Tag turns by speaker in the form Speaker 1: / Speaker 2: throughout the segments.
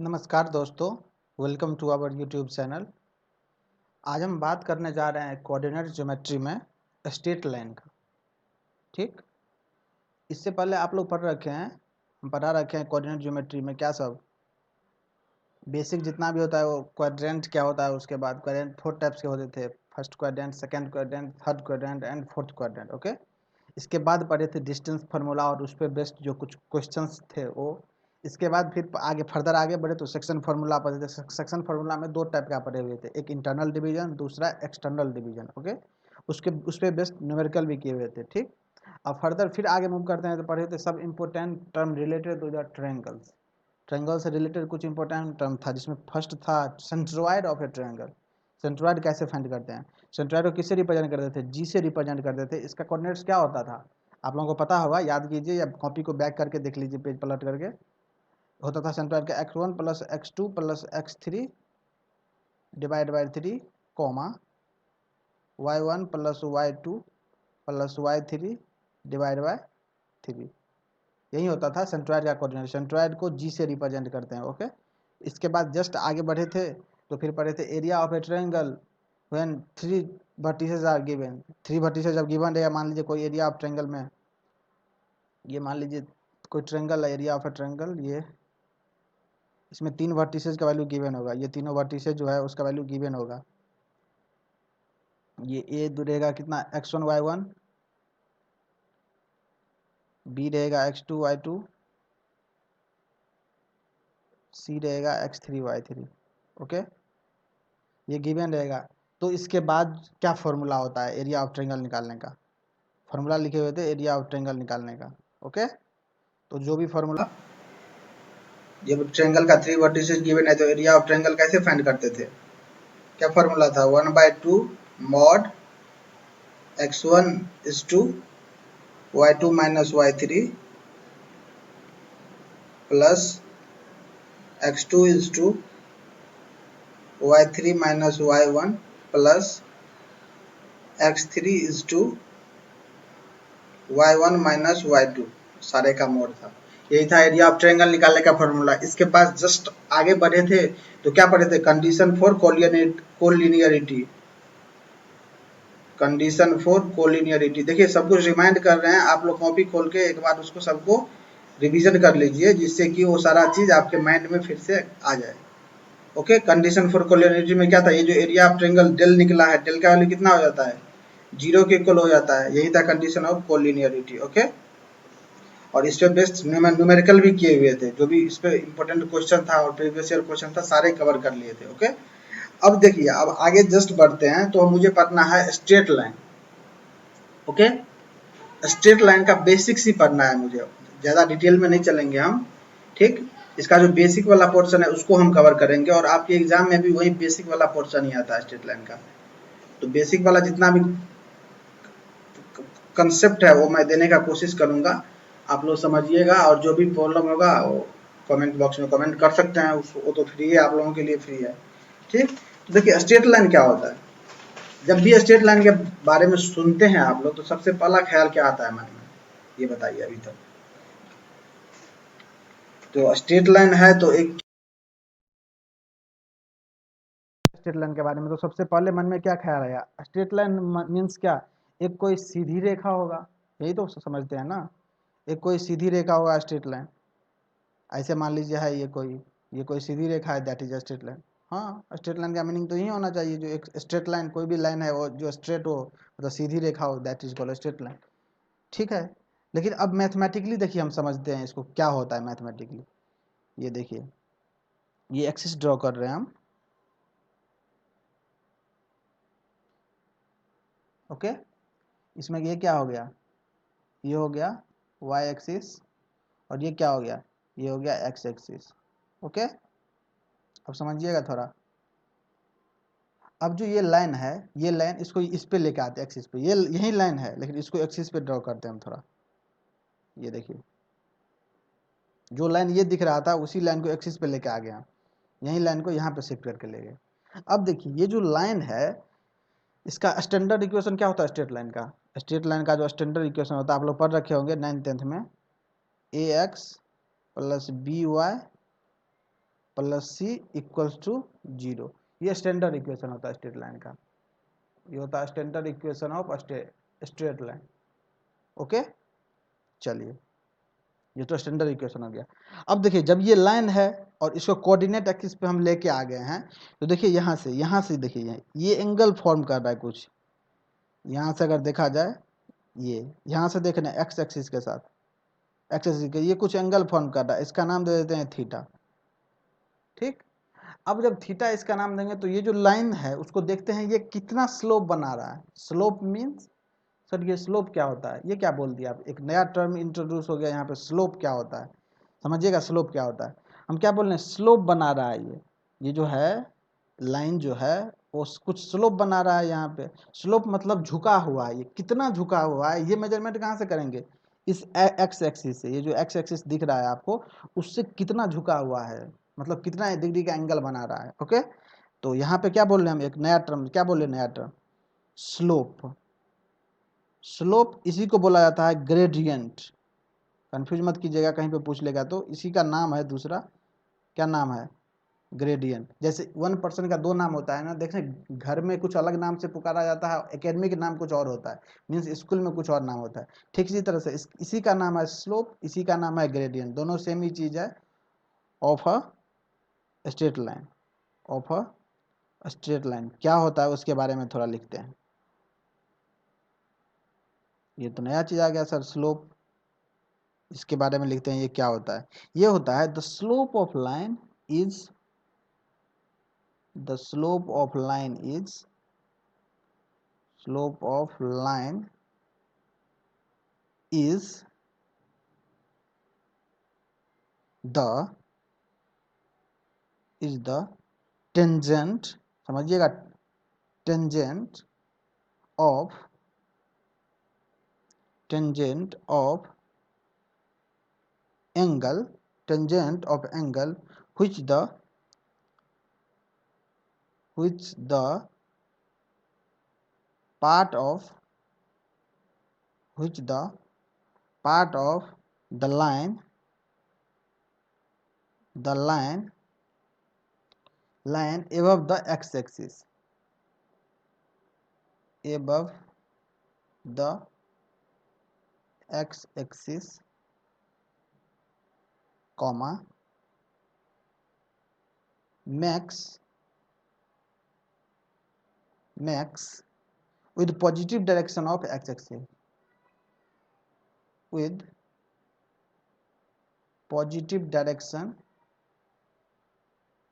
Speaker 1: नमस्कार दोस्तों, welcome to our YouTube channel. आज हम बात करने जा रहे हैं कोऑर्डिनेट ज्योमेट्री में स्ट्रेट लाइन का। ठीक, इससे पहले आप लोग हम पढ़ा रखे हैं कोऑर्डिनेट ज्योमेट्री में क्या सब बेसिक जितना भी होता है वो क्वाड्रेंट क्या होता है। उसके बाद क्वाड्रेंट 4 टाइप्स के होते थे, first quadrant, second quadrant, third quadrant and fourth quadrant. Okay, इसके बाद पढ़े थे डिस्टेंस फार्मूला और उस पर बेस्ड जो कुछ क्वेश्चंस थे वो। इसके बाद फिर आगे फर्दर आगे बढ़े तो सेक्शन फार्मूला पढ़े थे। सेक्शन फार्मूला में 2 टाइप का पढ़े हुए थे, एक इंटरनल डिवीजन, दूसरा एक्सटर्नल डिवीजन। ओके, उस पर बेस्ड न्यूमेरिकल भी किए हुए थे। ठीक, अब फर्दर फिर आगे मूव करते हैं तो पढ़े थे सब important term related to the triangles. Triangle से रिलेटेड कुछ इंपॉर्टेंट टर्म था जिसमें फर्स्ट था centroid of a triangle. Centroid कैसे फाइंड करते हैं, सेंट्रोइड को किससे रिप्रेजेंट करते थे, जी से रिप्रेजेंट करते थे। इसका कोऑर्डिनेट्स क्या होता था आप लोगों को पता होगा, याद कीजिए या कॉपी को बैक करके देख लीजिए, पेज पलट करके। होता था सेंट्रोइड का x1 plus x2 plus x3 divide by 3 comma y1 plus y2 plus y3 divide by 3। यही होता था सेंट्रोइड का कोऑर्डिनेट। सेंट्रोइड को जी से रिप्रेजेंट करते हैं। ओके, इसके बाद जस्ट आगे बढ़े थे तो फिर पढ़े थे area of a triangle when 3 vertices are given. 3 vertices जब गिवन रहेगा, मान लीजिए कोई एरिया ऑफ ट्रायंगल में, ये मान लीजिए कोई ट्रायंगल है, एरिया ऑफ ए ट्रायंगल, ये इसमें 3 वर्टिसेस का वैल्यू गिवन होगा। ये तीनों वर्टिसेस जो है उसका वैल्यू गिवन होगा। ये ए रहेगा कितना, x1 y1, बी रहेगा x2 y2, सी रहेगा x3 y3। ओके, ये गिवन रहेगा। तो इसके बाद क्या फॉर्मूला होता है एरिया ऑफ ट्रायंगल निकालने का, फॉर्मूला लिखे हुए थे एरिया ऑफ ट्रायंगल निकालने का। ओके, तो जो भी फॉर्मूला, जब ट्रायंगल का 3 वर्टिसेस गिवन है तो एरिया ऑफ ट्रायंगल कैसे फाइंड करते थे, क्या फॉर्मूला था, 1/2 mod x1 is to y2 minus y3 plus x2 is to y3 minus y1 plus x3 is to y1 minus y2, सारे का मोड था। यही था एरिया ऑफ ट्रायंगल निकालने का फॉर्मूला। इसके पास जस्ट आगे बढ़े थे तो क्या पढ़े थे, condition for collinearity. Condition for collinearity, देखिए सब कुछ रिमाइंड कर रहे हैं आप लोग, कॉपी खोल के एक बार उसको सबको रिवीजन कर लीजिए जिससे कि वो सारा चीज आपके माइंड में फिर से आ जाए। ओके, कंडीशन फॉर कोलिनियरिटी में क्या था, ये जो एरिया ऑफ ट्रायंगल डेल निकला है, डेल का वैल्यू कितना हो जाता है, 0 के इक्वल हो जाता है। यही था कंडीशन ऑफ कोलिनियरिटी। ओके, और इस पे बेस्ड न्यूमेरिकल भी किए हुए थे, जो भी इस पे इंपॉर्टेंट क्वेश्चन था और प्रीवियस ईयर क्वेश्चन था सारे कवर कर लिए थे। ओके, अब देखिए, अब आगे जस्ट बढ़ते हैं तो मुझे पढ़ना है straight line. Okay, straight line का बेसिक्स ही पढ़ना है मुझे, ज़्यादा डिटेल में नहीं चलेंगे हम। ठीक, इसका जो बेसिक वाला पोर्शन है उसको हम कवर करेंगे और आपके एग्जाम में भी वही बेसिक वाला पोर्शन ही आता है स्ट्रेट लाइन का। तो बेसिक वाला जितना भी कंसेप्ट है वो मैं देने का कोशिश करूंगा, आप लोग समझिएगा। और जो भी प्रॉब्लम होगा वो कमेंट बॉक्स में कमेंट कर सकते हैं, वो तो फ्री है, आप लोगों के लिए फ्री है। ठीक, तो देखिए स्ट्रेट लाइन क्या होता है। जब भी स्ट्रेट लाइन के बारे में सुनते हैं आप लोग तो सबसे पहला ख्याल क्या आता है मन में, ये बताइए अभी तक। तो स्ट्रेट लाइन है तो एक स्ट्रेट लाइन के बारे में तो सबसे पहले मन में क्या ख्याल आया, स्ट्रेट लाइन मीन्स क्या, एक कोई सीधी रेखा होगा, यही तो समझते हैं ना। एक कोई सीधी रेखा होगा स्ट्रेट लाइन, ऐसे मान लीजिए है ये कोई सीधी रेखा है, दैट इज स्ट्रेट लाइन। हाँ, स्ट्रेट लाइन का मीनिंग तो यही होना चाहिए, जो एक स्ट्रेट लाइन, कोई भी लाइन है वो जो स्ट्रेट हो, मतलब सीधी रेखा हो, that is called straight line. ठीक है, लेकिन अब मैथमेटिकली देखिए हम समझते हैं इसको क्या होता है मैथमेटिकली। ये देखिए, ये एक्सिस ड्रॉ कर रहे हैं हम। ओके, इसमें ये क्या हो गया, ये हो गया वाई एक्सिस, और ये क्या हो गया, ये हो गया एक्स एक्सिस। ओके, अब समझिएगा थोड़ा। अब जो ये लाइन है, ये लाइन इसको इस पे लेके आते हैं एक्सिस पे, ये यही लाइन है लेकिन इसको एक्सिस पे ड्रॉ करते हैं हम थोड़ा। ये देखिए, जो लाइन ये दिख रहा था उसी लाइन को एक्सिस पे लेके आ गया, यही लाइन को यहाँ पे शिफ्ट करके ले गए। अब देखिए ये जो लाइन है, इसका स्टैंडर्ड इक्वेशन क्या होता है स्ट्रेट लाइन का, स्ट्रेट लाइन का जो स्टैंडर्ड इक्वेशन होता है आप लोग पढ़ रखे होंगे 9th 10th में, A X plus B Y plus C equals to 0। ये स्टैंडर्ड इक्वेशन होता है स्ट्रेट लाइन का, ये होता है standard equation of straight line. Okay, चलिए ये तो स्टैंडर्ड इक्वेशन हो गया। अब देखिए जब ये लाइन है और इसको कोऑर्डिनेट एक्सिस पे हम लेके आ गए हैं, तो देखिए यहाँ से देखिए ये एंगल फॉर्म कर रहा है कुछ, यहाँ से अगर देखा जाए ये यहाँ से देख रहे हैं एक्स एक्सिस के साथ, एक्स एक्सिस के ये कुछ एंगल फॉर्म कर रहा है, इसका नाम दे देते हैं थीटा। ठीक, अब जब थीटा इसका नाम देंगे तो ये जो लाइन है उसको देखते हैं ये कितना स्लोप बना रहा है। स्लोप मीन्स, सर ये स्लोप क्या होता है, ये क्या बोल दिया आप, एक नया टर्म इंट्रोड्यूस हो गया यहाँ पे। स्लोप क्या होता है समझिएगा, स्लोप क्या होता है। हम क्या बोल रहे हैं, स्लोप बना रहा है ये जो है लाइन जो है वो कुछ स्लोप बना रहा है यहाँ पे। स्लोप मतलब झुका हुआ है, ये कितना झुका हुआ है, ये मेजरमेंट कहाँ से करेंगे, इस एक्स एक्सिस से। ये जो एक्स एक्सिस दिख रहा है आपको, उससे कितना झुका हुआ है, मतलब कितना डिग्री का एंगल बना रहा है। ओके, तो यहाँ पे क्या बोल रहे हैं हम, एक नया टर्म, क्या बोल रहे हैं नया टर्म, स्लोप। स्लोप इसी को बोला जाता है ग्रेडियंट, कंफ्यूज मत कीजिएगा, कहीं पे पूछ लेगा तो इसी का नाम है दूसरा, क्या नाम है, ग्रेडियंट। जैसे वन पर्सन का दो नाम होता है ना, देखें घर में कुछ अलग नाम से पुकारा जाता है, एकेडमी के नाम कुछ और होता है, मीन्स स्कूल में कुछ और नाम होता है। ठीक इसी तरह से इसी का नाम है स्लोप, इसी का नाम है ग्रेडियंट, दोनों सेम ही चीज है of a straight line. Of a straight line क्या होता है उसके बारे में थोड़ा लिखते हैं। ये तो नया चीज आ गया सर, स्लोप, इसके बारे में लिखते हैं ये क्या होता है। ये होता है the slope of line is, the slope of line is, slope of line is the, is the tangent, समझिएगा, tangent of, tangent of angle, tangent of angle which the, which the part of, which the part of the line, the line above the x-axis, above the x-axis, comma, makes with positive direction of x-axis, with positive direction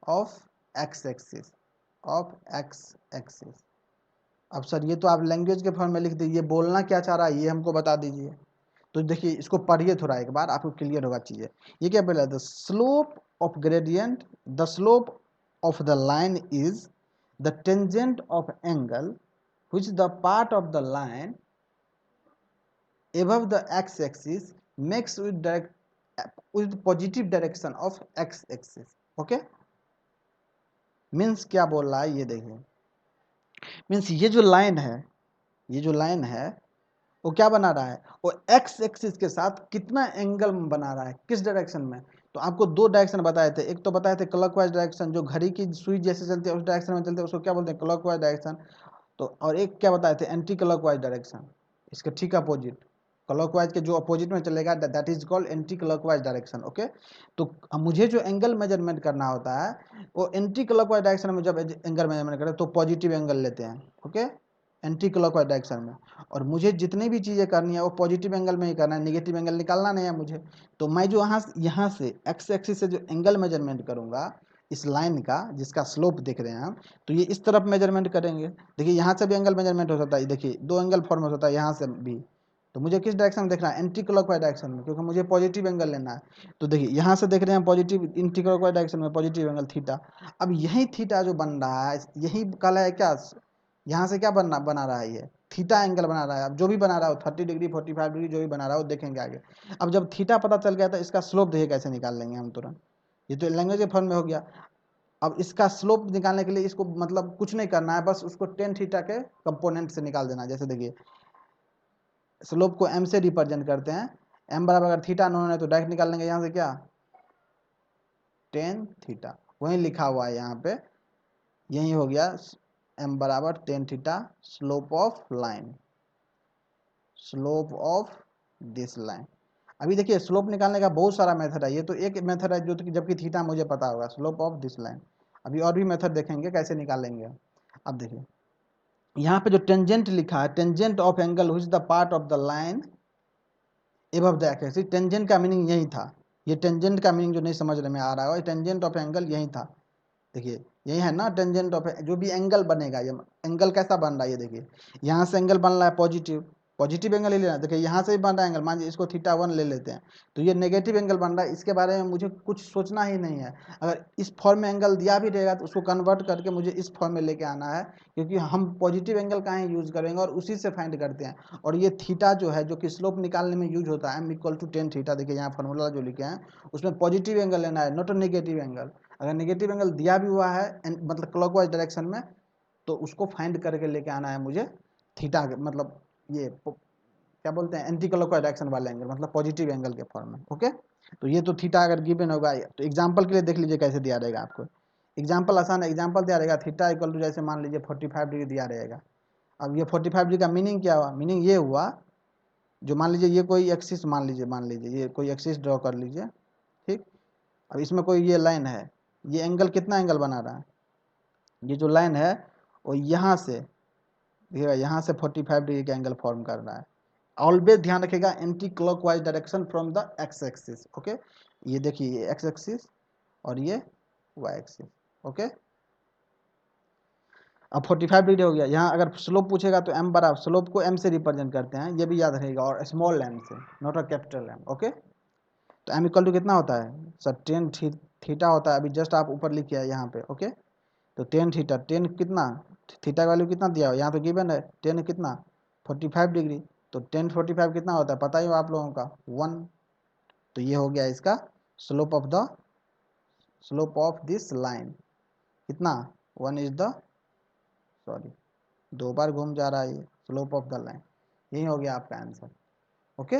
Speaker 1: of x-axis, of x-axis। अब sir ये तो आप language के form में लिख दीजिए, बोलना क्या चाह रहा है ये हमको बता दीजिए। तो देखिए इसको पढ़िए थोड़ा एक बार, आपको क्लियर होगा चीजें। ये क्या बोला, the slope of gradient, the slope of the line is the tangent of angle which the part of the line above the x-axis makes with direct, with positive direction of x-axis। Okay, means क्या बोल रहा है ये देखिए, means ये जो line है, ये जो लाइन है वो क्या बना रहा है, वो एक्स एक्सिस के साथ कितना एंगल बना रहा है, किस डायरेक्शन में। तो आपको दो डायरेक्शन बताए थे, एक तो बताए थे क्लॉकवाइज डायरेक्शन, जो घड़ी की सुई जैसे चलती है उस डायरेक्शन में चलते हैं उसको क्या बोलते हैं, क्लॉकवाइज डायरेक्शन। तो और एक क्या बताए थे, एंटी क्लॉकवाइज डायरेक्शन, इसके ठीक अपोजिट, क्लॉकवाइज के जो अपोजिट में चलेगा that is called anti clockwise direction. Okay, तो मुझे जो एंगल मेजरमेंट करना होता है वो एंटी क्लॉकवाइज डायरेक्शन में, जब एंगल मेजरमेंट करें तो पॉजिटिव एंगल लेते हैं। ओके, एंटी क्लॉकवाइज डायरेक्शन में, और मुझे जितनी भी चीज़ें करनी है वो पॉजिटिव एंगल में ही करना है, नेगेटिव एंगल निकालना नहीं है मुझे। तो मैं जो यहाँ से एक्स एक्सिस से जो एंगल मेजरमेंट करूँगा इस लाइन का, जिसका स्लोप देख रहे हैं हम, तो ये इस तरफ मेजरमेंट करेंगे। देखिए यहाँ से भी एंगल मेजरमेंट हो सकता है, देखिए दो एंगल फॉर्म हो सकता है यहाँ से भी। तो मुझे किस डायरेक्शन में देखना है, एंटी क्लॉकवाइज डायरेक्शन में, क्योंकि मुझे पॉजिटिव एंगल लेना है। तो देखिए यहाँ से देख रहे हैं पॉजिटिव, एंटी क्लॉकवाइज डायरेक्शन में पॉजिटिव एंगल थीटा। अब यही थीटा जो बन रहा है, यही काला है क्या, यहाँ से क्या बना रहा है, ये थीटा एंगल बना रहा है। अब जो भी बना रहा है 30 डिग्री 45 डिग्री जो भी बना रहा है वो देखेंगे आगे। अब जब थीटा पता चल गया तो इसका स्लोप देखिए कैसे निकाल लेंगे हम तुरंत, ये तो लैंग्वेज के फॉर्म में हो गया। अब इसका स्लोप निकालने के लिए इसको मतलब कुछ नहीं करना है, बस उसको टेन थीटा के कंपोनेंट से निकाल देना। जैसे देखिए स्लोप को एम से रिप्रेजेंट करते हैं, एम बराबर अगर थीटा नोन है तो डायरेक्ट निकाल लेंगे यहाँ से क्या, टेन थीटा। वही लिखा हुआ है यहाँ पे, यही हो गया m बराबर tan theta slope of line, slope of this line. अभी देखिए स्लोप निकालने का बहुत सारा मेथड है, ये तो एक मेथड है जो जबकि थीटा मुझे पता होगा, स्लोप ऑफ दिस लाइन। अभी और भी मेथड देखेंगे कैसे निकालेंगे। अब देखिए यहाँ पे जो टेंजेंट लिखा है, tangent of angle which the part of the line above the axis, tangent का मीनिंग यही था। ये टेंजेंट का मीनिंग जो नहीं समझ में आ रहा है, टेंजेंट ऑफ एंगल यही था। देखिए यही है ना टेंजेंट ऑफ, जो भी एंगल बनेगा, ये एंगल कैसा बन रहा है, ये देखिए यहाँ से एंगल बन रहा है पॉजिटिव, पॉजिटिव एंगल ले लेना। देखिए यहाँ से भी बन रहा है एंगल, मान लीजिए इसको थीटा 1 ले लेते हैं, तो ये नेगेटिव एंगल बन रहा है, इसके बारे में मुझे कुछ सोचना ही नहीं है। अगर इस फॉर्म में एंगल दिया भी रहेगा तो उसको कन्वर्ट करके मुझे इस फॉर्म में लेके आना है, क्योंकि हम पॉजिटिव एंगल का ही यूज़ करेंगे और उसी से फाइंड करते हैं। और ये थीटा जो है, जो कि स्लोप निकालने में यूज होता है, m = 10 थीटा, देखिए यहाँ फॉर्मूला जो लिखे हैं उसमें पॉजिटिव एंगल लेना है, नॉट अ नेगेटिव एंगल। अगर नेगेटिव एंगल दिया भी हुआ है मतलब क्लॉकवाइज डायरेक्शन में, तो उसको फाइंड करके लेके आना है मुझे थीटा, मतलब ये क्या बोलते हैं एंटी क्लॉकवाइज डायरेक्शन वाला एंगल, मतलब पॉजिटिव एंगल के फॉर्म में। ओके, तो ये तो थीटा अगर गिवन होगा, तो एग्जांपल के लिए देख लीजिए कैसे दिया रहेगा आपको। एग्जांपल आसान है, एग्जांपल दिया रहेगा थीटा इक्वल टू, जैसे मान लीजिए 45 डिग्री दिया रहेगा। अब ये 45 डिग्री का मीनिंग क्या हुआ, मीनिंग ये हुआ, जो मान लीजिए ये कोई एक्सिस, मान लीजिए ये कोई एक्सिस ड्रॉ कर लीजिए, ठीक। अब इसमें कोई ये लाइन है, ये एंगल कितना एंगल बना रहा है, ये जो लाइन है वो यहाँ से देखिएगा, यहाँ से 45 डिग्री का एंगल फॉर्म कर रहा है। ऑलवेज ध्यान रखिएगा anti clockwise direction from the x axis. Okay, ये देखिए ये एक्स एक्सिस और ये वाई एक्सिस। ओके, अब 45 डिग्री हो गया। यहाँ अगर स्लोप पूछेगा तो m बराबर, स्लोप को m से रिप्रेजेंट करते हैं, ये भी याद रहेगा, और स्मॉल m से, not a capital M। Okay, तो m इक्वल टू कितना होता है सर, टेन थीटा होता है। अभी जस्ट आप ऊपर लिखिए यहाँ पे। ओके, तो टेन थीटा, टेन कितना, थीटा का वैल्यू कितना दिया हो, यहाँ तो गिवन है टेन कितना 45 डिग्री, तो टेन 45 कितना होता है पता ही हो आप लोगों का, 1। तो ये हो गया इसका स्लोप ऑफ दिस लाइन कितना, 1 इज द, सॉरी 2 बार घूम जा रहा है ये, स्लोप ऑफ द लाइन, यही हो गया आपका आंसर। ओके,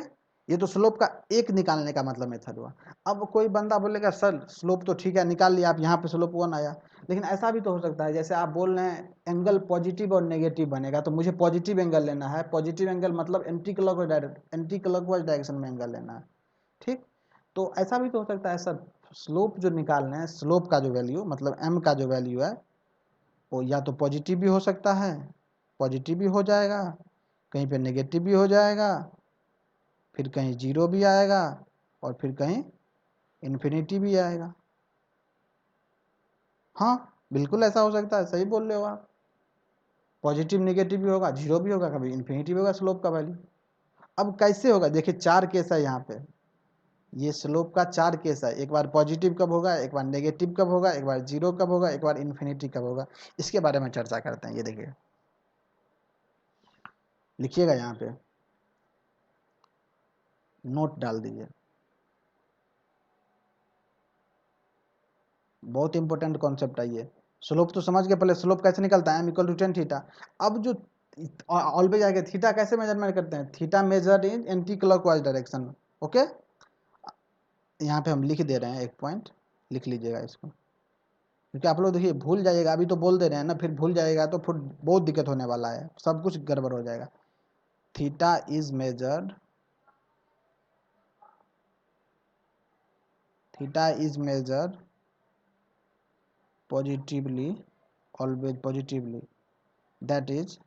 Speaker 1: ये तो स्लोप का एक निकालने का मतलब मेथड हुआ। अब कोई बंदा बोलेगा सर स्लोप तो ठीक है निकाल लिया आप, यहाँ पे स्लोप 1 आया, लेकिन ऐसा भी तो हो सकता है, जैसे आप बोल रहे हैं एंगल पॉजिटिव और नेगेटिव बनेगा, तो मुझे पॉजिटिव एंगल लेना है। पॉजिटिव एंगल मतलब एंटी क्लॉकवाइज डायरेक्शन में एंगल लेना है, ठीक। तो ऐसा भी तो हो सकता है सर, स्लोप जो निकाल रहे हैं, स्लोप का जो वैल्यू मतलब m का जो वैल्यू है, वो या तो पॉजिटिव भी हो सकता है, पॉजिटिव भी हो जाएगा, कहीं पे नेगेटिव भी हो जाएगा, फिर कहीं जीरो भी आएगा, और फिर कहीं इन्फिनिटी भी आएगा। हाँ बिल्कुल ऐसा हो सकता है, सही बोल रहे हो आप, पॉजिटिव नेगेटिव भी होगा, जीरो भी होगा, कभी इन्फिनिटी भी होगा स्लोप का वैल्यू। अब कैसे होगा, देखिए 4 केस है यहाँ पे, ये स्लोप का 4 केस है, एक बार पॉजिटिव कब होगा, एक बार नेगेटिव कब होगा, एक बार जीरो कब होगा, एक बार इन्फिनिटी कब होगा। इसके बारे में चर्चा करते हैं। ये देखिए लिखिएगा यहाँ पे, नोट डाल दीजिए, बहुत इंपॉर्टेंट कॉन्सेप्ट है ये। स्लोप तो समझ गए, पहले स्लोप कैसे निकलता है, m = 10 थीटा। अब जो ऑलवेज आएगा, थीटा कैसे मेजरमेंट करते हैं, theta measured in anti clockwise direction. Okay, यहाँ पे हम लिख दे रहे हैं, एक पॉइंट लिख लीजिएगा इसको, क्योंकि आप लोग देखिए भूल जाइएगा, अभी तो बोल दे रहे हैं ना, फिर भूल जाएगा तो फिर बहुत दिक्कत होने वाला है, सब कुछ गड़बड़ हो जाएगा। Theta is measured, theta is measured positively, always positively, that is,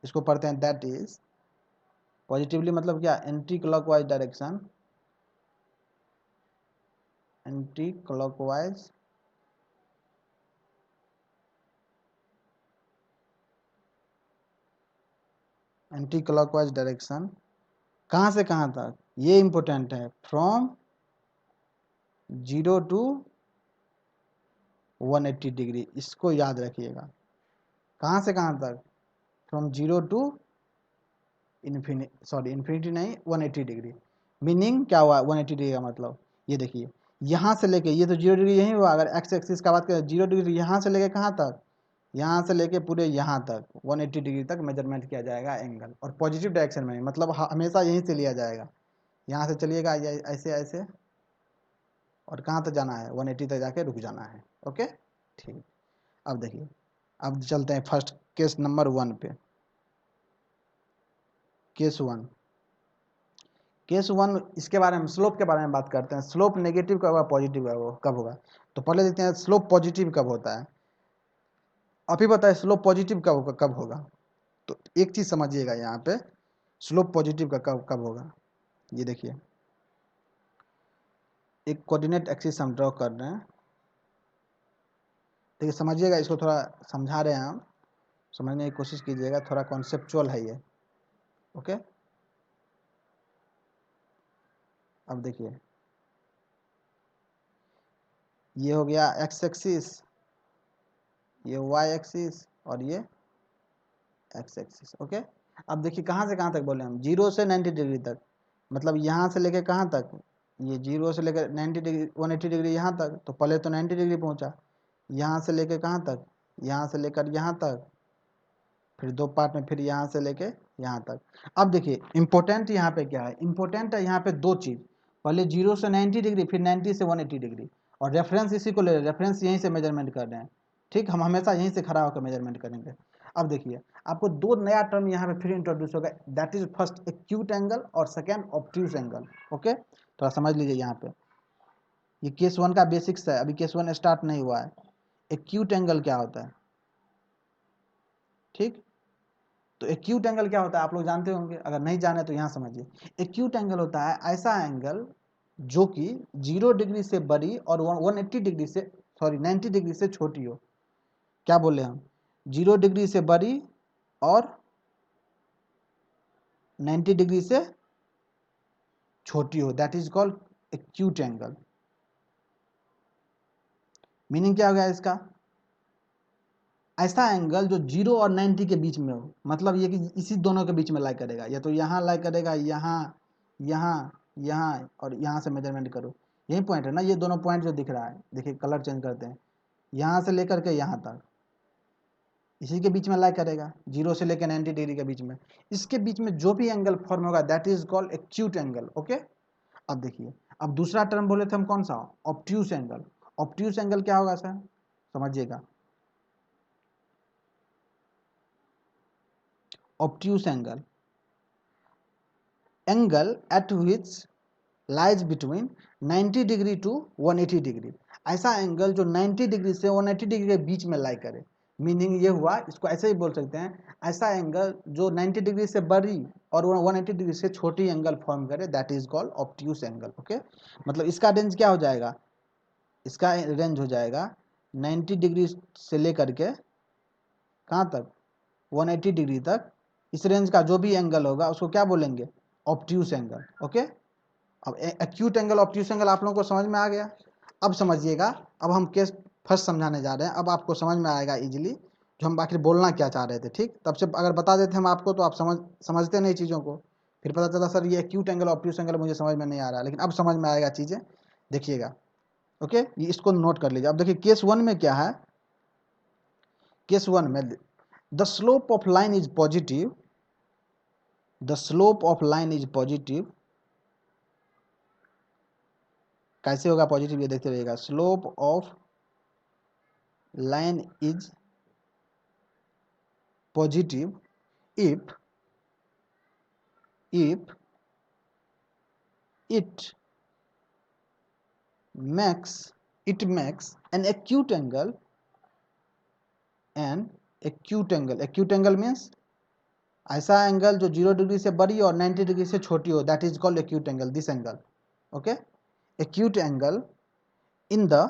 Speaker 1: इसको पढ़ते हैं, दैट इज पॉजिटिवली मतलब क्या, anti clockwise direction, anti clockwise anti clockwise direction, कहाँ से कहाँ तक, ये इंपॉर्टेंट है, फ्रॉम 0 to 180 डिग्री, इसको याद रखिएगा। कहाँ से कहाँ तक, फ्रॉम 0 to इन्फिनिटी नहीं, 180 डिग्री। मीनिंग क्या हुआ 180 डिग्री का मतलब, ये देखिए यहाँ से लेके, ये तो 0 डिग्री यही हुआ, अगर एक्स एक्सिस का बात करें 0 डिग्री यहाँ से लेके कहाँ तक, यहाँ से लेके पूरे यहाँ तक 180 डिग्री तक मेजरमेंट किया जाएगा एंगल, और पॉजिटिव डायरेक्शन में, मतलब हमेशा यहीं से लिया जाएगा। यहाँ से चलिएगा ऐसे ऐसे, और कहाँ तक जाना है, 180 तक जाके रुक जाना है। ओके ठीक। अब देखिए, अब चलते हैं फर्स्ट केस नंबर 1 पे। केस 1, केस 1 इसके बारे में, स्लोप के बारे में बात करते हैं। स्लोप नेगेटिव कब होगा, पॉजिटिव कब होगा? तो पहले देखते हैं स्लोप पॉजिटिव कब होता है। आप ही बताए स्लोप पॉजिटिव कब होगा? तो एक चीज़ समझिएगा यहाँ पे, स्लोप पॉजिटिव का कब होगा। ये देखिए, एक कोऑर्डिनेट एक्सिस हम ड्रॉ कर रहे हैं। देखिए समझिएगा, इसको थोड़ा समझा रहे हैं हम, समझने की कोशिश कीजिएगा, थोड़ा कॉन्सेप्चुअल है ये। ओके, अब देखिए, ये हो गया एक्स एक्सिस, ये वाई एक्सिस और ये एक्स एक्सिस। ओके, अब देखिए कहाँ से कहाँ तक बोले हम, 0 से 90 डिग्री तक, मतलब यहाँ से लेके कहाँ तक, ये 0 से लेकर 90 डिग्री 180 डिग्री यहाँ तक। तो पहले तो 90 डिग्री पहुँचा, यहाँ से लेके कहाँ तक, यहाँ से लेकर यहाँ तक, फिर दो पार्ट में, फिर यहाँ से लेके यहाँ तक। अब देखिए इंपॉर्टेंट यहाँ पे क्या है, इंपॉर्टेंट है यहाँ पे दो चीज़, पहले 0 से 90 डिग्री, फिर 90 से 180 डिग्री, और रेफरेंस इसी को ले रहे हैं, रेफरेंस यहीं से मेजरमेंट कर रहे हैं। ठीक, हम हमेशा यहीं से खड़ा होकर मेजरमेंट करेंगे। अब देखिए, आपको दो नया टर्म यहाँ पे फिर इंट्रोड्यूस होगा, that is first acute angle और सेकेंड ऑब्ट्यूज एंगल। ओके, थोड़ा समझ लीजिए यहाँ पे, ये केस 1 का बेसिक्स है, अभी केस 1 स्टार्ट नहीं हुआ है। एक्यूट एंगल क्या होता है? ठीक, तो एक्यूट एंगल क्या होता है आप लोग जानते होंगे, अगर नहीं जाने तो यहाँ समझिए। एक्यूट एंगल होता है ऐसा एंगल जो कि 0 डिग्री से बड़ी और 180 डिग्री से, सॉरी 90 डिग्री से छोटी हो। क्या बोले हम, 0 डिग्री से बड़ी और 90 डिग्री से छोटी हो, that is called acute angle. Meaning क्या हो गया इसका, ऐसा एंगल जो 0 और 90 के बीच में हो, मतलब ये कि इसी दोनों के बीच में लाई करेगा, या तो यहाँ लाई करेगा, यहाँ यहाँ यहाँ, और यहाँ से मेजरमेंट करो, यही पॉइंट है ना, ये दोनों पॉइंट जो दिख रहा है, देखिए कलर चेंज करते हैं, यहाँ से लेकर के यहाँ तक, इसी के बीच में लाई करेगा, 0 से लेकर 90 डिग्री के बीच में, इसके बीच में जो भी एंगल फॉर्म होगा that is called acute angle. Okay, अब देखिए, अब दूसरा टर्म बोले थे हम कौन सा, ऑब्ट्यूज एंगल। ऑब्ट्यूज एंगल क्या होगा सर, समझिएगा, obtuse angle at which lies between 90 degree to 180 degree, ऐसा एंगल जो 90 डिग्री से 180 डिग्री के बीच में लाई करे। मीनिंग ये हुआ, इसको ऐसे ही बोल सकते हैं, ऐसा एंगल जो 90 डिग्री से बड़ी और 180 डिग्री से छोटी एंगल फॉर्म करे, that is called obtuse angle. Okay, मतलब इसका रेंज क्या हो जाएगा, इसका रेंज हो जाएगा 90 डिग्री से लेकर के कहाँ तक, 180 डिग्री तक, इस रेंज का जो भी एंगल होगा उसको क्या बोलेंगे, ऑब्ट्यूज एंगल। ओके, अब एक्यूट एंगल ऑब्ट्यूज एंगल आप लोगों को समझ में आ गया। अब समझिएगा, अब हम केस फर्स्ट समझाने जा रहे हैं, अब आपको समझ में आएगा इजीली जो हम आखिर बोलना क्या चाह रहे थे। ठीक, तब से अगर बता देते हम आपको तो आप समझते नहीं चीज़ों को, फिर पता चला सर ये एक्यूट एंगल ऑब्ट्यूज एंगल मुझे समझ में नहीं आ रहा, लेकिन अब समझ में आएगा चीज़ें, देखिएगा। ओके, ये इसको नोट कर लीजिए। अब देखिए केस 1 में क्या है, केस 1 में the slope of line is positive, the slope of line is positive। कैसे होगा पॉजिटिव, ये देखते रहिएगा, slope of line is positive if it makes an acute angle, acute angle means ऐसा एंगल जो 0 डिग्री से बड़ी और 90 डिग्री से छोटी हो, that is called acute angle, this angle. Okay, acute angle in the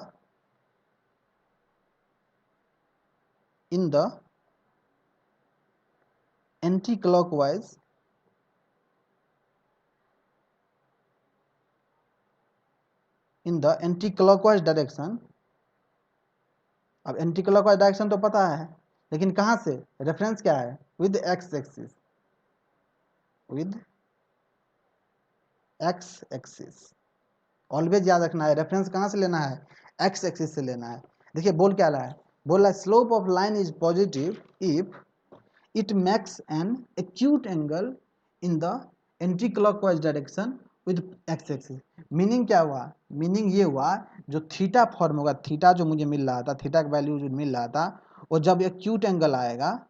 Speaker 1: anti-clockwise direction. अब anti clockwise direction तो पता है, लेकिन कहाँ से, रेफरेंस क्या है, with x axis, with x axis, always याद रखना है, रेफरेंस कहाँ से लेना है, एक्स एक्सिस से लेना है। देखिए बोल क्या रहा है, बोल रहा है slope of line is positive if it makes an acute angle in the anti clockwise direction with x axis. Meaning क्या हुआ, मीनिंग ये हुआ जो थीटा फॉर्म होगा, थीटा जो मुझे मिल रहा था, थीटा का वैल्यू जो मिल रहा था, वो जब एक्यूट एंगल आएगा,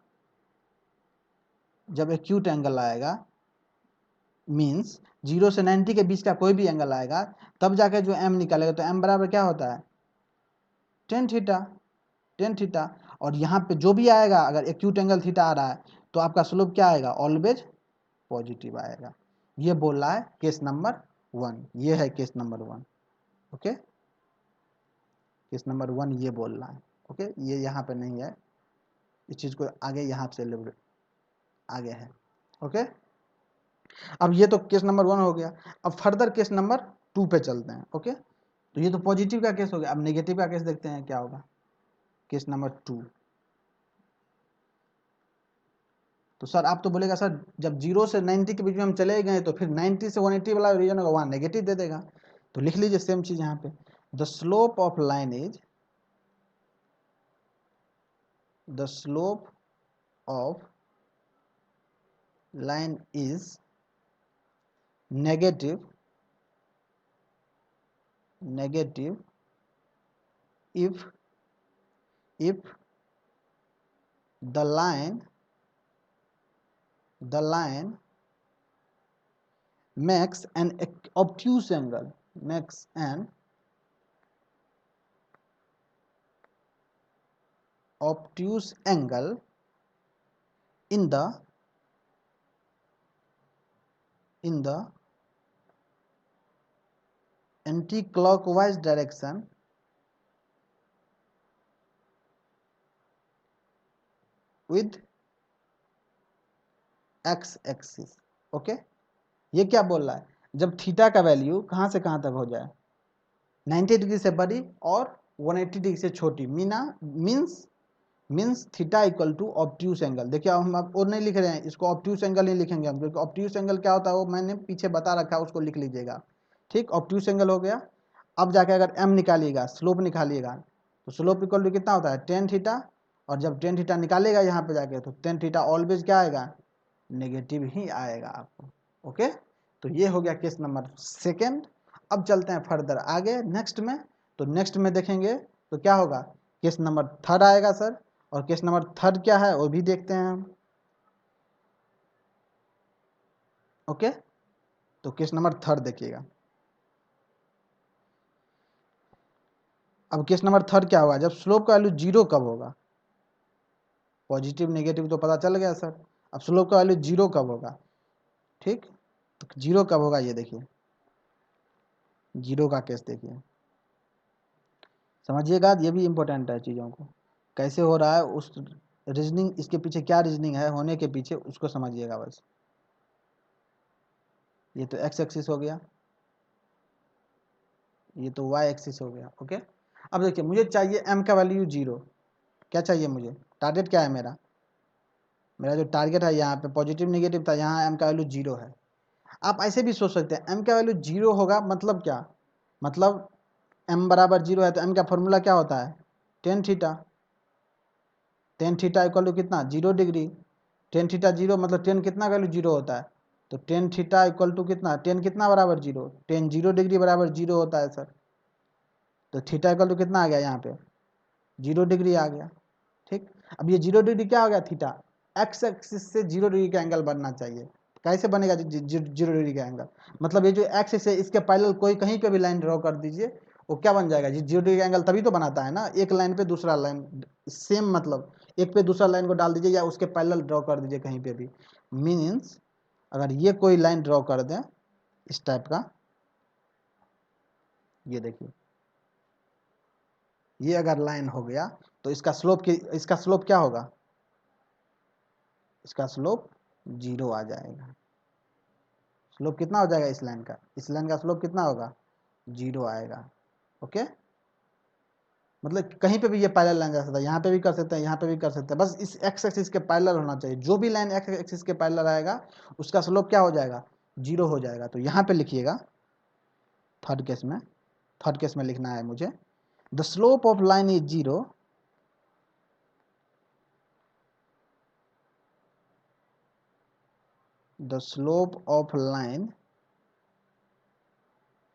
Speaker 1: जब एक्यूट एंगल आएगा मीन्स 0 से 90 के बीच का कोई भी एंगल आएगा, तब जाके जो एम निकालेगा, तो एम बराबर क्या होता है, टेन थीटा, टेन थीटा। और यहाँ पे जो भी आएगा, अगर एक्यूट एंगल थीटा आ रहा है, तो आपका स्लोप क्या आएगा, ऑलवेज पॉजिटिव आएगा। ये बोल रहा है केस नंबर 1, ये है case number 1। Okay, case number 1 ये बोल रहा है। ओके, ये यहाँ पे नहीं है, इस चीज़ को आगे यहाँ से आगे है। ओके, अब ये तो केस नंबर 1 हो गया। अब फर्दर केस नंबर 2 पे चलते हैं। ओके, तो ये तो पॉजिटिव का केस हो गया। अब नेगेटिव का केस देखते हैं क्या होगा, केस नंबर 2। तो सर आप तो बोलेगा सर जब 0 से 90 के बीच में हम चले गए, तो फिर 90 से 180 वाला रीजन होगा, वहाँ नेगेटिव दे देगा। तो लिख लीजिए सेम चीज़ यहाँ पे, the slope of line is, the slope of line is negative, negative if the line makes an obtuse angle, makes an obtuse angle in the anti-clockwise direction with x axis। Okay, ये क्या बोल रहा है, जब theta का value कहाँ से कहाँ तक हो जाए, 90 डिग्री से बड़ी और 180 डिग्री से छोटी, means theta equal to obtuse angle. देखिए हम अब और नहीं लिख रहे हैं, इसको ऑब्ट्यूस एंगल नहीं लिखेंगे हम, क्योंकि ऑब्ट्यूस एंगल क्या होता है वो मैंने पीछे बता रखा है, उसको लिख लीजिएगा। ठीक, ऑब्ट्यूस एंगल हो गया। अब जाके अगर एम निकालिएगा, स्लोप निकालिएगा, तो स्लोप इक्वल टू कितना होता है, टेन थीटा। और जब टेन थीटा निकालेगा यहाँ पे जाके, तो टेन थीटा ऑलवेज क्या आएगा, नेगेटिव ही आएगा आपको। ओके, तो ये हो गया केस नंबर 2। अब चलते हैं फर्दर आगे नेक्स्ट में। तो नेक्स्ट में देखेंगे तो क्या होगा, केस नंबर 3 आएगा सर। और केस नंबर 3 क्या है वो भी देखते हैं हम। ओके, तो केस नंबर 3 देखिएगा। अब केस नंबर 3 क्या होगा, जब स्लोप का वैल्यू 0 कब होगा, पॉजिटिव नेगेटिव तो पता चल गया सर। अब स्लोप का वैल्यू 0 कब होगा, ठीक, तो 0 कब होगा ये देखिए, 0 का केस देखिए, समझिएगा, ये भी इम्पोर्टेंट है चीज़ों को कैसे हो रहा है, उस रीजनिंग, इसके पीछे क्या रीजनिंग है होने के पीछे, उसको समझिएगा बस। ये तो एक्स एक्सिस हो गया, ये तो वाई एक्सिस हो गया। ओके, अब देखिए मुझे चाहिए एम का वैल्यू 0। क्या चाहिए मुझे, टारगेट क्या है मेरा, मेरा जो टारगेट है यहाँ पे पॉजिटिव नेगेटिव था, यहाँ एम का वैल्यू 0 है। आप ऐसे भी सोच सकते हैं, एम का वैल्यू 0 होगा मतलब क्या, मतलब एम बराबर 0 है, तो एम का फॉर्मूला क्या होता है, tan theta. Tan theta equal to कितना, 0 डिग्री। टेन थीटा 0 मतलब टेन कितना वैल्यू 0 होता है, तो टेन थीटा इक्वल टू कितना, टेन कितना बराबर 0, टेन 0 डिग्री बराबर 0 होता है सर। तो थीटा इक्वल टू कितना आ गया यहाँ पे, 0 डिग्री आ गया। ठीक, अब ये 0 डिग्री क्या हो गया, थीटा, एक्स एक्सिस से 0 डिग्री का एंगल बनना चाहिए। कैसे बनेगा 0 डिग्री का एंगल, मतलब ये जो एक्सिस है इसके पैरेलल कोई कहीं पे भी लाइन ड्रॉ कर दीजिए, वो क्या बन जाएगा, 0 डिग्री का एंगल तभी तो बनाता है ना, एक लाइन पे दूसरा लाइन, सेम मतलब एक पे दूसरा लाइन को डाल दीजिए या उसके पैरेलल ड्रॉ कर दीजिए कहीं पे भी। मीन्स अगर ये कोई लाइन ड्रॉ कर दें इस टाइप का, ये देखिए, ये अगर लाइन हो गया, तो इसका स्लोप क्या होगा, इसका स्लोप 0 आ जाएगा। स्लोप कितना हो जाएगा इस लाइन का, इस लाइन का स्लोप कितना होगा, 0 आएगा। ओके, मतलब कहीं पे भी ये पैरेलल लाइन जा सकता है, यहाँ पे भी कर सकते हैं, यहाँ पे भी कर सकते हैं, बस इस एक्स एक्सिस के पैरेलल होना चाहिए। जो भी लाइन एक्स एक्सिस के पैरेलल आएगा उसका स्लोप क्या हो जाएगा, 0 हो जाएगा। तो यहाँ पे लिखिएगा थर्ड केस में लिखना है मुझे, the slope of line is 0 the slope of line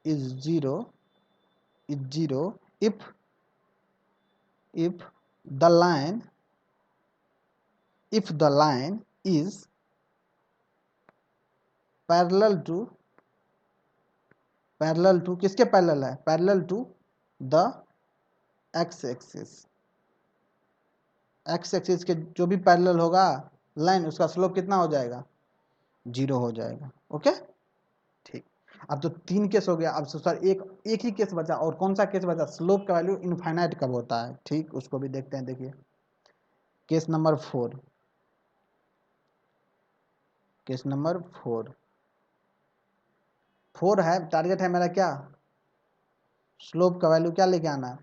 Speaker 1: is zero if the line is parallel to किसके पैरेलल है, parallel to the x axis के जो भी पैरेलल होगा लाइन, उसका स्लोप कितना हो जाएगा, 0 हो जाएगा। ओके ठीक। अब तो 3 केस हो गया। अब सर एक ही केस बचा, और कौन सा केस बचा, स्लोप का वैल्यू इनफाइनाइट कब होता है। ठीक, उसको भी देखते हैं। देखिए केस नंबर 4, केस नंबर 4 है, टारगेट है मेरा क्या, स्लोप का वैल्यू क्या लेके आना है,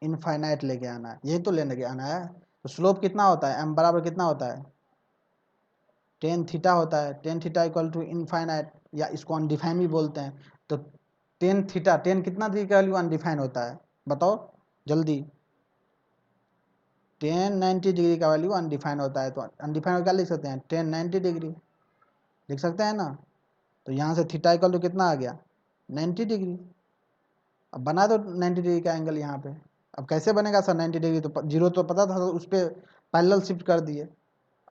Speaker 1: इनफाइनाइट लेके आना है, यही तो लेने के आना है। तो स्लोप कितना होता है, m बराबर कितना होता है, टेन थीटा होता है। Tan theta equal to infinite, या इसको अनडिफाइन भी बोलते हैं। तो टेन थीटा, टेन कितना डिग्री का वैल्यू अनडिफाइन होता है, बताओ जल्दी। टेन 90 डिग्री का वैल्यू अनडिफाइन होता है। तो अनडिफाइन क्या लिख सकते हैं, टेन 90 डिग्री लिख सकते हैं ना। तो यहाँ से थीटा इक्वल टू कितना आ गया, 90 डिग्री। अब बना दो 90 डिग्री का एंगल यहाँ पे। अब कैसे बनेगा सर 90 डिग्री, तो जीरो तो पता था, उस पर पैरेलल शिफ्ट कर दिए।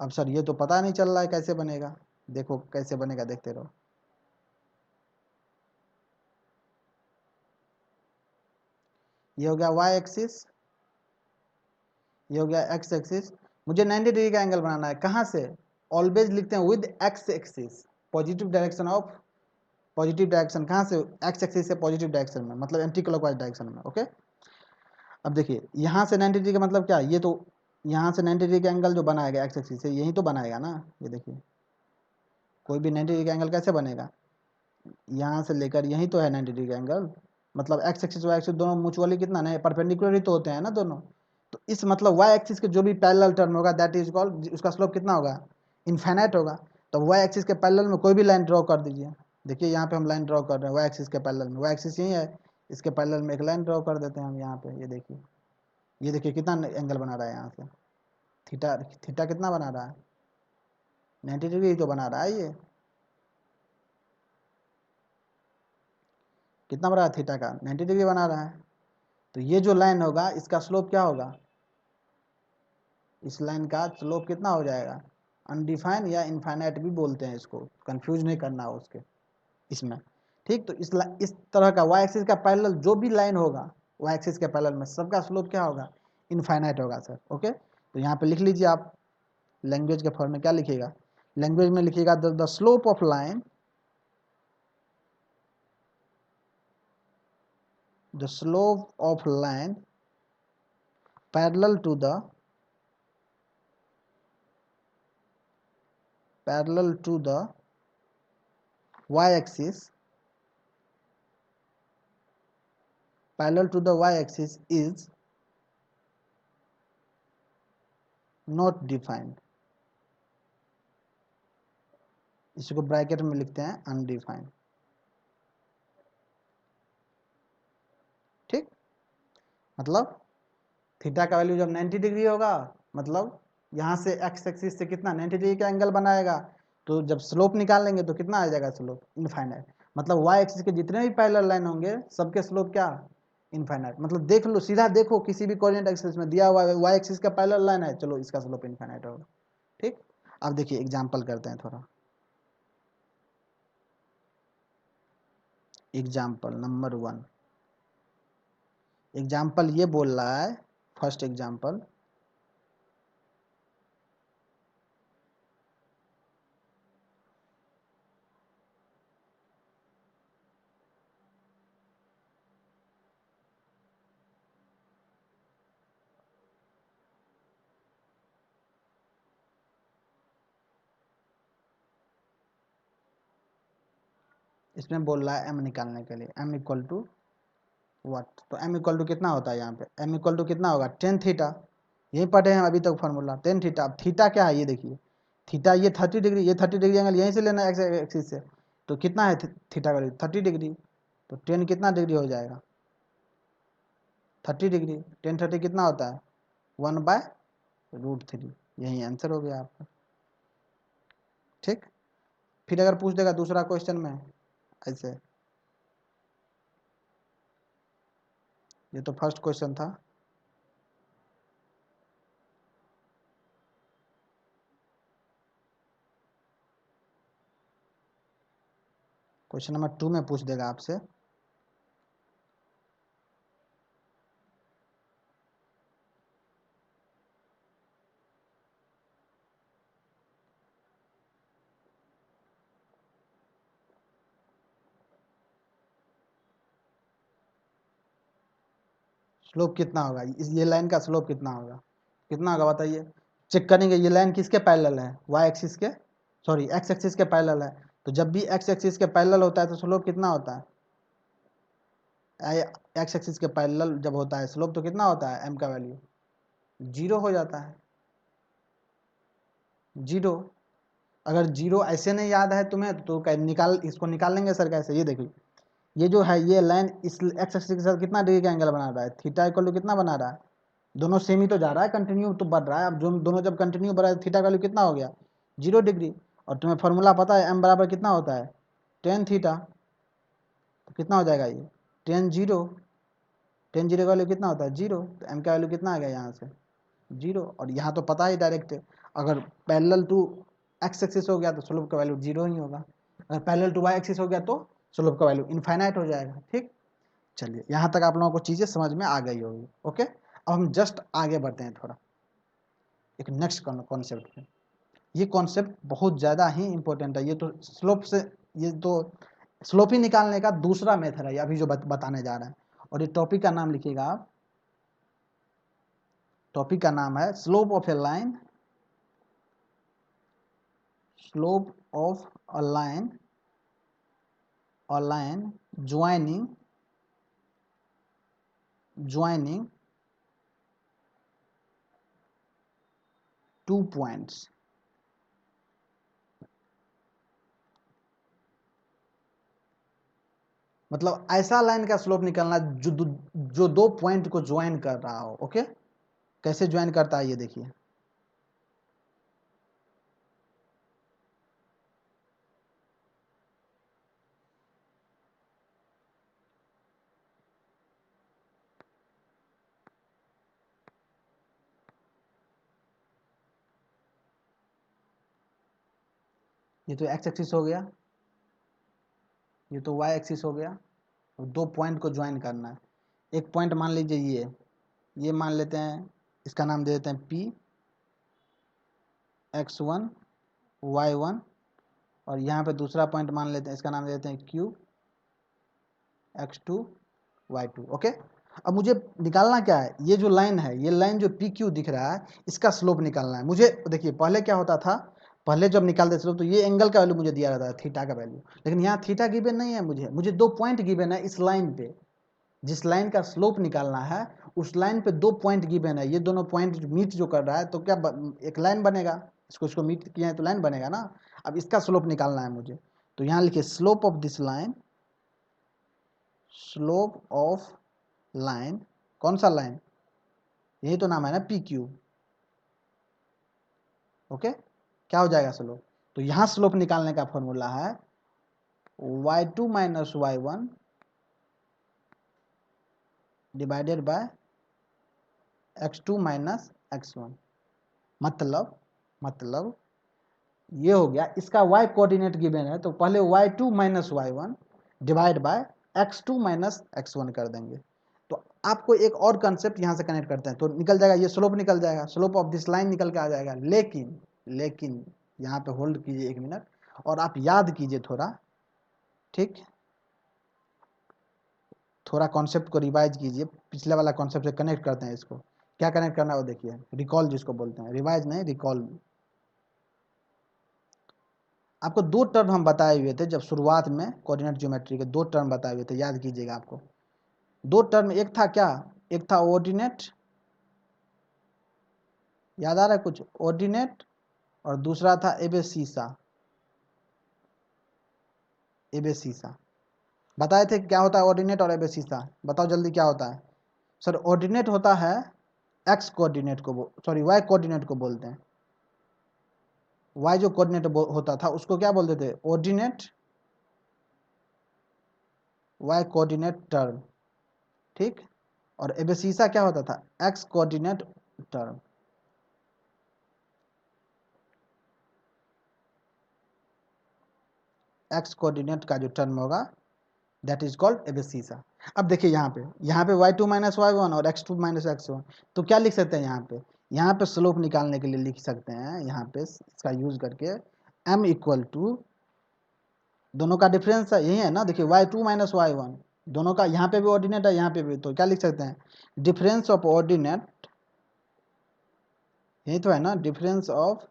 Speaker 1: अब सर ये तो पता नहीं चल रहा है कैसे बनेगा, देखो कैसे बनेगा, देखते रहो। ये हो गया y एक्सिस, ये हो गया x एक्सिस। मुझे 90 डिग्री का एंगल बनाना है, कहाँ से, ऑलवेज लिखते हैं with x axis, positive direction of, positive direction कहाँ से, x एक्सिस से पॉजिटिव डायरेक्शन में, मतलब एंटी क्लॉकवाइज डायरेक्शन में। ओके अब देखिए यहाँ से 90 डिग्री का मतलब क्या, ये तो यहाँ से 90 डिग्री का एंगल जो बनाएगा x एक्सिस से, यही तो बनाएगा ना। ये देखिए कोई भी 90 डिग्री का एंगल कैसे बनेगा, यहाँ से लेकर यही तो है 90 डिग्री का एंगल। मतलब x एक्सिस y एक्सिस दोनों म्यूचुअली कितना नहीं, परपेंडिकुलर ही तो होते हैं ना दोनों। तो इस मतलब y एक्सिस के जो भी पैरेलल टर्म होगा दैट इज कॉल्ड, उसका स्लोप कितना होगा, इनफाइनाइट होगा। तो y एक्सिस के पैरेलल में कोई भी लाइन ड्रॉ कर दीजिए। देखिए यहाँ पे हम लाइन ड्रॉ कर रहे हैं y एक्सिस के पैरेलल में, y एक्सिस यही है, इसके पैरेलल में एक लाइन ड्रॉ कर देते हैं हम यहाँ पे। ये देखिए कितना एंगल बना रहा है यहाँ से, थीटा, थीटा कितना बना रहा है, 90 डिग्री तो बना रहा है। ये कितना बना रहा है, थीटा का 90 डिग्री बना रहा है। तो ये जो लाइन होगा इसका स्लोप क्या होगा, इस लाइन का स्लोप कितना हो जाएगा, अनडिफाइन या इनफाइनाइट भी बोलते हैं इसको, कंफ्यूज नहीं करना हो उसके इसमें। ठीक, तो इस तरह का y एक्सिस का पैरेलल जो भी लाइन होगा y एक्सिस के पैरेलल में, सबका स्लोप क्या होगा, इनफाइनाइट होगा सर। ओके तो यहाँ पे लिख लीजिए आप, लैंग्वेज के फॉर्म में क्या लिखिएगा, लैंग्वेज में लिखिएगा the slope of line, the slope of line parallel to the y axis, parallel to the y axis is not defined। इसको ब्रैकेट में लिखते हैं अनडिफाइंड। ठीक, मतलब थीटा का वैल्यू जब 90 डिग्री होगा, मतलब यहाँ से x एक्सिस से कितना 90 डिग्री का एंगल बनाएगा, तो जब स्लोप निकालेंगे तो कितना आ जाएगा स्लोप, इनफाइनाइट। मतलब y एक्सिस के जितने भी पैरेलल लाइन होंगे सबके स्लोप क्या, इनफाइनाइट। मतलब देख लो, सीधा देखो, किसी भी कोऑर्डिनेट एक्सिस में दिया हुआ है y एक्सिस का पैरेलल लाइन है, चलो इसका स्लोप इनफाइनाइट होगा। ठीक, अब देखिए एग्जांपल करते हैं थोड़ा। एग्जाम्पल नंबर 1, एग्जाम्पल ये बोल रहा है, फर्स्ट एग्जाम्पल, इसमें बोल रहा है m निकालने के लिए, m इक्वल टू व्हाट। तो m इक्वल टू कितना होता है, यहाँ पे m इक्वल टू कितना होगा, टेन थीटा। यही पढ़े हैं अभी तक फॉर्मूला, टेन थीटा। अब थीटा क्या है, ये देखिए, थीटा ये 30 डिग्री, ये 30 डिग्री एंगल यहीं से लेना है एक्स एक्सिस से। तो कितना है थीटा का, 30 डिग्री। तो टेन कितना डिग्री हो जाएगा, 30 डिग्री। टेन 30 कितना होता है, 1/√3। यही आंसर हो गया आपका। ठीक, फिर अगर पूछ देगा दूसरा क्वेश्चन में ऐसे, ये तो फर्स्ट क्वेश्चन था। क्वेश्चन नंबर 2 में पूछ देगा आपसे। स्लोप कितना होगा, ये लाइन का स्लोप कितना होगा, कितना होगा बताइए। चेक करेंगे ये लाइन किसके पैरेलल है, वाई एक्सिस के, सॉरी एक्स एक्सिस के पैरेलल है। तो जब भी एक्स एक्सिस के पैरेलल होता है तो स्लोप कितना होता है, एक्स एक्सिस के पैरेलल जब होता है स्लोप तो कितना होता है, एम का वैल्यू 0 हो जाता है, 0। अगर 0 ऐसे नहीं याद है तुम्हें तो निकाल, इसको निकाल लेंगे सर कैसे, ये देखिए ये जो है ये लाइन इस एक्स एक्सिस के साथ कितना डिग्री का एंगल बना रहा है, थीटा इक्वल टू कितना बना रहा है, दोनों सेम ही तो जा रहा है, कंटिन्यू तो बढ़ रहा है। अब जो दोनों जब कंटिन्यू बढ़ रहा है थीटा का वैल्यू कितना हो गया, 0 डिग्री। और तुम्हें फॉर्मूला पता है एम बराबर कितना होता है, टेन थीटा। तो कितना हो जाएगा ये, टेन जीरो, टेन जीरो का वैल्यू कितना होता है 0, तो एम का वैल्यू कितना आ गया यहाँ से 0। और यहाँ तो पता ही डायरेक्ट अगर पैरेलल टू एक्स एक्सिस हो गया तो स्लोप का वैल्यू 0 ही होगा, अगर पैरेलल टू वाई एक्सिस हो गया तो स्लोप का वैल्यू इनफाइनाइट हो जाएगा। ठीक, चलिए यहाँ तक आप लोगों को चीज़ें समझ में आ गई होगी। ओके, अब हम जस्ट आगे बढ़ते हैं थोड़ा एक नेक्स्ट कॉन्सेप्ट पे। ये कॉन्सेप्ट बहुत ज़्यादा ही इंपॉर्टेंट है, ये तो स्लोप से, ये तो स्लोप ही निकालने का दूसरा मेथड है अभी जो बताने जा रहे हैं। और ये टॉपिक का नाम लिखिएगा आप, टॉपिक का नाम है slope of A line, slope of a line, a line joining two points। मतलब ऐसा लाइन का स्लोप निकालना जो दो पॉइंट को ज्वाइन कर रहा हो। ओके, कैसे ज्वाइन करता है ये देखिए। ये तो एक्स एक्सिस हो गया, ये तो वाई एक्सिस हो गया, दो पॉइंट को ज्वाइन करना है। एक पॉइंट मान लीजिए ये मान लेते हैं, इसका नाम दे देते हैं पी x1 y1, और यहाँ पे दूसरा पॉइंट मान लेते हैं, इसका नाम दे देते हैं क्यू x2 y2। ओके, अब मुझे निकालना क्या है, ये जो लाइन है, ये लाइन जो पी क्यू दिख रहा है इसका स्लोप निकालना है मुझे। देखिए पहले क्या होता था, पहले जब निकालते स्लोप तो ये एंगल का वैल्यू मुझे दिया रहता है, थीटा का वैल्यू, लेकिन यहाँ थीटा गिवन नहीं है, मुझे दो पॉइंट गिवन है इस लाइन पे। जिस लाइन का स्लोप निकालना है उस लाइन पे दो पॉइंट गिवन है, ये दोनों पॉइंट मीट जो कर रहा है तो क्या एक लाइन बनेगा, इसको मीट किया है तो लाइन बनेगा ना। अब इसका स्लोप निकालना है मुझे, तो यहाँ लिखिए slope of this line, slope of line, कौन सा लाइन, यही तो नाम है ना पी क्यू। ओके, क्या हो जाएगा स्लोप, तो यहाँ स्लोप निकालने का फॉर्मूला है y2 minus y1 divided by x2 minus x1। मतलब ये हो गया, इसका y कोऑर्डिनेट गिवन है तो पहले y2 minus y1 divide by x2 minus x1 कर देंगे। तो आपको एक और कंसेप्ट यहाँ से कनेक्ट करते हैं तो निकल जाएगा, ये स्लोप निकल जाएगा, स्लोप ऑफ दिस लाइन निकल के आ जाएगा। लेकिन यहाँ पे होल्ड कीजिए एक मिनट और आप याद कीजिए थोड़ा, ठीक, थोड़ा कॉन्सेप्ट को रिवाइज कीजिए, पिछले वाला कॉन्सेप्ट से कनेक्ट करते हैं इसको। क्या कनेक्ट करना है वो देखिए, रिकॉल जिसको बोलते हैं, रिवाइज नहीं रिकॉल। आपको दो टर्म हम बताए हुए थे जब शुरुआत में कोऑर्डिनेट ज्योमेट्री के, दो टर्म बताए हुए थे, याद कीजिएगा आपको। दो टर्म, एक था क्या, एक था ऑर्डिनेट, याद आ रहा है कुछ, ऑर्डिनेट, और दूसरा था एबेसिसा। एबेसिसा बताए थे क्या होता है ऑर्डिनेट और एबेसिसा, बताओ जल्दी क्या होता है। सर ऑर्डिनेट होता है एक्स कोऑर्डिनेट को, सॉरी वाई कोऑर्डिनेट को बोलते हैं। वाई जो कोऑर्डिनेट होता था उसको क्या बोलते थे, ऑर्डिनेट, वाई कोऑर्डिनेट टर्म, ठीक। और एबेसिसा क्या होता था, x coordinate term. X coordinate का जो टर्म होगा दैट इज कॉल्ड एबेसिसा। अब देखिए यहाँ पे y2 माइनस y1 और x2 माइनस x1, तो क्या लिख सकते हैं यहाँ पे स्लोप निकालने के लिए लिख सकते हैं यहाँ पे इसका यूज करके m इक्वल टू, दोनों का डिफरेंस यही है ना, देखिए y2 माइनस y1, दोनों का यहाँ पे भी ऑर्डिनेट है यहाँ पे भी, तो क्या लिख सकते हैं, डिफरेंस ऑफ ऑर्डिनेट, यही तो है ना, डिफरेंस ऑफ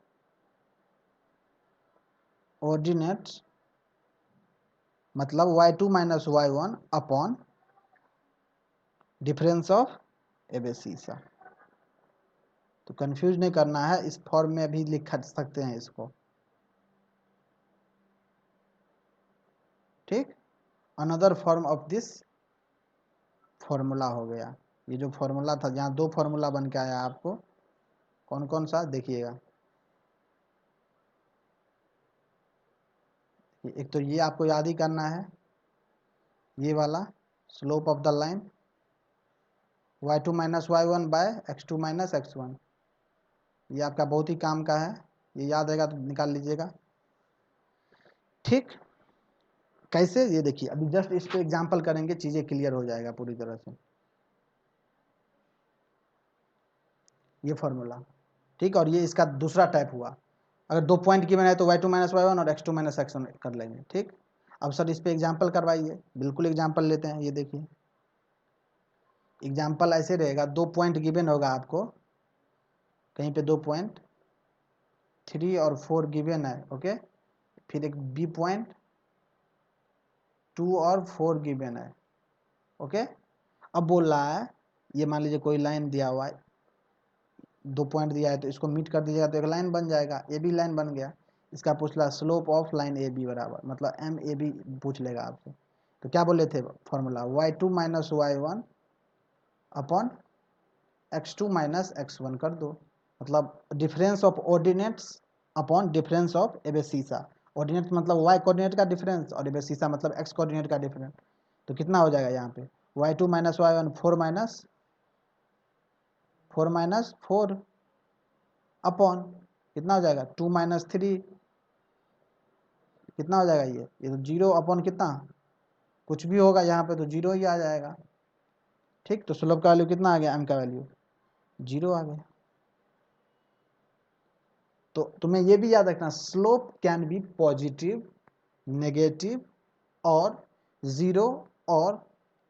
Speaker 1: ऑर्डिनेट मतलब y2 minus y1 upon difference of abscissa. तो कंफ्यूज नहीं करना है, इस फॉर्म में भी लिख सकते हैं इसको, ठीक। Another form of this formula हो गया, ये जो फॉर्मूला था जहाँ दो फॉर्मूला बन के आया आपको, कौन कौन सा देखिएगा, एक तो ये आपको याद ही करना है, ये वाला slope of the line y2 minus y1 by x2 minus x1, ये आपका बहुत ही काम का है, ये याद रहेगा तो निकाल लीजिएगा, ठीक। कैसे, ये देखिए अभी जस्ट इस पे एग्जांपल करेंगे, चीजें क्लियर हो जाएगा पूरी तरह से, ये फॉर्मूला, ठीक। और ये इसका दूसरा टाइप हुआ, अगर दो पॉइंट गिवन है तो y2 माइनस y1 और x2 माइनस x1 कर लेंगे, ठीक। अब सर इस पे एग्जांपल करवाइए, बिल्कुल एग्जांपल लेते हैं, ये देखिए एग्जांपल ऐसे रहेगा, दो पॉइंट गिवन होगा आपको, कहीं पे 2.3 और 4 गिवन है, ओके, फिर एक बी पॉइंट 2 और 4 गिवन है, ओके। अब बोल रहा है, ये मान लीजिए कोई लाइन दिया हुआ है, दो पॉइंट दिया है तो इसको मीट कर दीजिएगा तो एक लाइन बन जाएगा, ए बी लाइन बन गया। इसका पूछ रहा slope of line A B बराबर, मतलब एम ए बी पूछ लेगा आपसे, तो क्या बोले थे formula, y2 minus y1 upon x2 minus x1 कर दो, मतलब difference of ordinates upon difference of abscissa. Ordinate मतलब y कोऑर्डिनेट का डिफरेंस और एबेसिसा मतलब x कोऑर्डिनेट का डिफरेंस, तो कितना हो जाएगा यहाँ पे y2 minus y1 4 minus 4 upon कितना हो जाएगा 2 माइनस 3, कितना हो जाएगा ये तो 0 अपॉन कितना, कुछ भी होगा यहाँ पे तो 0 ही आ जाएगा, ठीक। तो स्लोप का वैल्यू कितना आ गया, m का वैल्यू 0 आ गया। तो तुम्हें ये भी याद रखना, slope can be positive, negative और जीरो और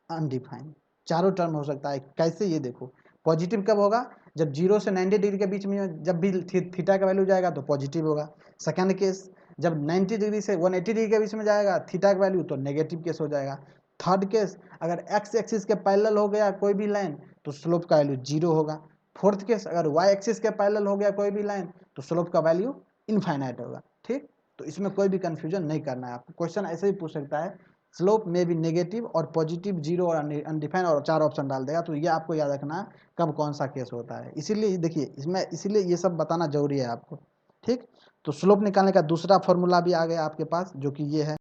Speaker 1: अनडिफाइंड, चारों टर्म हो सकता है। कैसे, ये देखो पॉजिटिव कब होगा, जब 0 से 90 डिग्री के बीच में जब भी थीटा का वैल्यू जाएगा तो पॉजिटिव होगा। सेकंड केस, जब 90 डिग्री से 180 डिग्री के बीच में जाएगा थीटा का वैल्यू तो नेगेटिव केस हो जाएगा। थर्ड केस, अगर एक्स एक्सिस के पैरेलल हो गया कोई भी लाइन तो स्लोप का वैल्यू 0 होगा। फोर्थ केस, अगर वाई एक्सिस के पैरेलल हो गया कोई भी लाइन तो स्लोप का वैल्यू इनफाइनाइट होगा, ठीक। तो इसमें कोई भी कंफ्यूजन नहीं करना है आपको, क्वेश्चन ऐसे ही पूछ सकता है, स्लोप में भी नेगेटिव और पॉजिटिव, जीरो और अनडिफाइंड और चार ऑप्शन डाल देगा, तो ये आपको याद रखना है कब कौन सा केस होता है। इसीलिए देखिए इसमें, इसीलिए ये सब बताना जरूरी है आपको, ठीक। तो स्लोप निकालने का दूसरा फॉर्मूला भी आ गया आपके पास, जो कि ये है